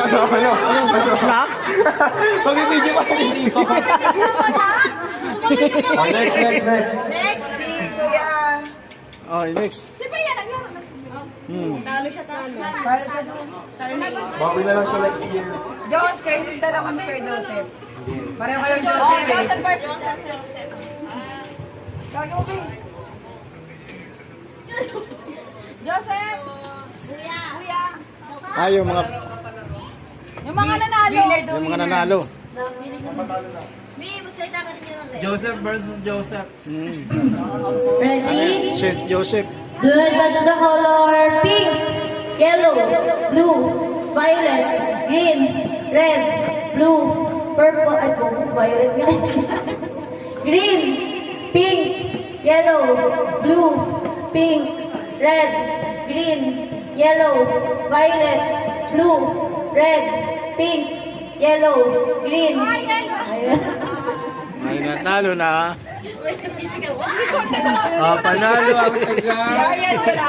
Snack? Pag-video pa rin dito. Next. Next, si Kuya. Okay, next. Si Kuya, naglaro na si Talo siya, talo. Talo siya doon. Talo na yun. Bawi na lang siya next year. Diyos, kayo yung dalawa kami kay Joseph. Pareho kayong Joseph. Joseph first. Tawag mo, Bi. Joseph! Kuya! Ah, yung mga Nanalo! nanalo. Joseph versus Joseph. Ready? Saint Joseph. Do not touch the color pink, yellow, blue, violet, green, red, blue, purple, violet nga. Green, pink, yellow, blue, pink, red, green, yellow, violet, blue, red, pink, yellow, green. Ay, natalo na. Panalo ang taga. Ayan, wala.